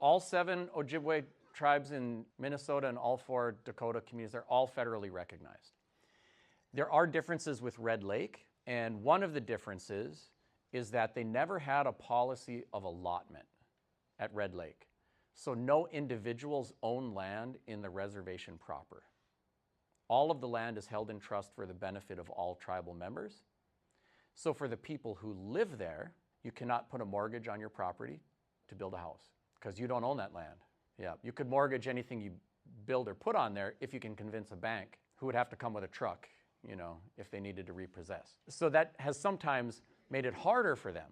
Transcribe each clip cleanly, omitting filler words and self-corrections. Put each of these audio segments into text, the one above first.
All 7 Ojibwe tribes in Minnesota and all 4 Dakota communities are all federally recognized. There are differences with Red Lake, and one of the differences is that they never had a policy of allotment at Red Lake. So no individuals own land in the reservation proper. All of the land is held in trust for the benefit of all tribal members. So for the people who live there, you cannot put a mortgage on your property to build a house because you don't own that land. Yeah, you could mortgage anything you build or put on there if you can convince a bank who would have to come with a truck, you know, if they needed to repossess. So that has sometimes made it harder for them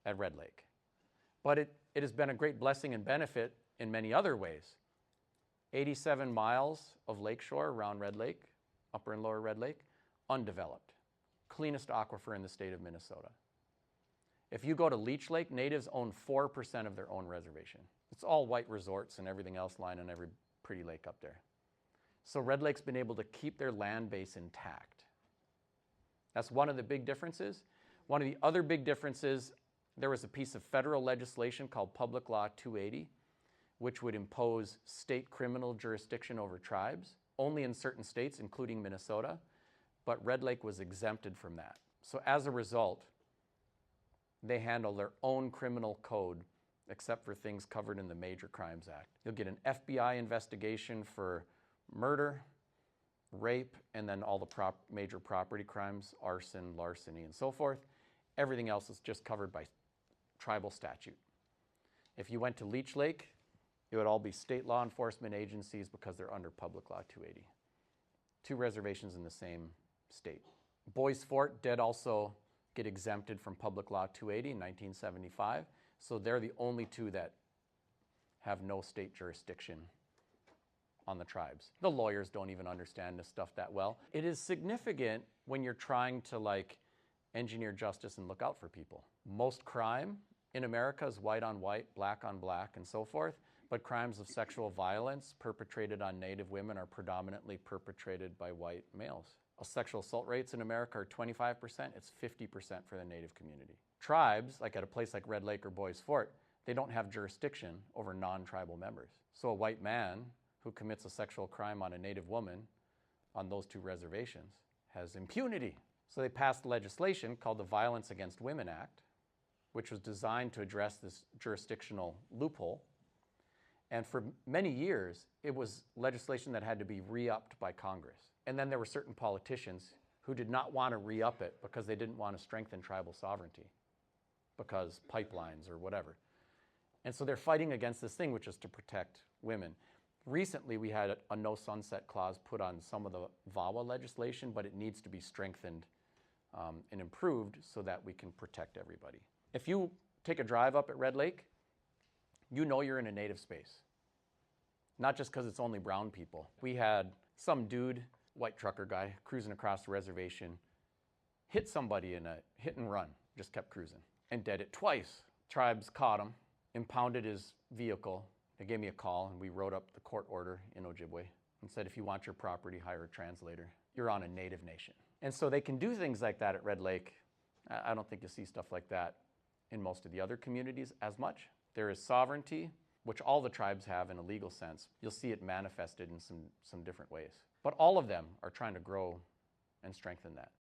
at Red Lake. But it has been a great blessing and benefit in many other ways. 87 miles of lakeshore around Red Lake, Upper and Lower Red Lake, undeveloped. Cleanest aquifer in the state of Minnesota. If you go to Leech Lake, natives own 4% of their own reservation. It's all white resorts and everything else lying on every pretty lake up there. So Red Lake's been able to keep their land base intact. That's one of the big differences. One of the other big differences, there was a piece of federal legislation called Public Law 280, which would impose state criminal jurisdiction over tribes, only in certain states, including Minnesota, but Red Lake was exempted from that. So as a result, they handle their own criminal code, except for things covered in the Major Crimes Act. You'll get an FBI investigation for murder, rape, and then all the major property crimes, arson, larceny, and so forth. Everything else is just covered by tribal statute. If you went to Leech Lake, it would all be state law enforcement agencies because they're under Public Law 280. 2 reservations in the same state. Bois Fort did also get exempted from Public Law 280 in 1975, so they're the only 2 that have no state jurisdiction on the tribes. The lawyers don't even understand this stuff that well. It is significant when you're trying to engineer justice and look out for people. Most crime in America is white on white, black on black, and so forth, but crimes of sexual violence perpetrated on Native women are predominantly perpetrated by white males. Sexual assault rates in America are 25%, it's 50% for the Native community. Tribes, like at a place like Red Lake or Bois Fort, they don't have jurisdiction over non-tribal members. So a white man who commits a sexual crime on a Native woman on those 2 reservations has impunity. So they passed legislation called the Violence Against Women Act, which was designed to address this jurisdictional loophole. And for many years, it was legislation that had to be re-upped by Congress. And then there were certain politicians who did not want to re-up it because they didn't want to strengthen tribal sovereignty, because pipelines or whatever. And so they're fighting against this thing, which is to protect women. Recently, we had a no sunset clause put on some of the VAWA legislation, but it needs to be strengthened and improved so that we can protect everybody. If you take a drive up at Red Lake, you know you're in a Native space, not just because it's only brown people. We had some dude, white trucker guy, cruising across the reservation, hit somebody in a hit and run, just kept cruising, and did it twice. Tribes caught him, impounded his vehicle. They gave me a call, and we wrote up the court order in Ojibwe and said, if you want your property, hire a translator. You're on a Native nation. And so they can do things like that at Red Lake. I don't think you see stuff like that in most of the other communities as much. There is sovereignty, which all the tribes have in a legal sense. You'll see it manifested in some different ways. But all of them are trying to grow and strengthen that.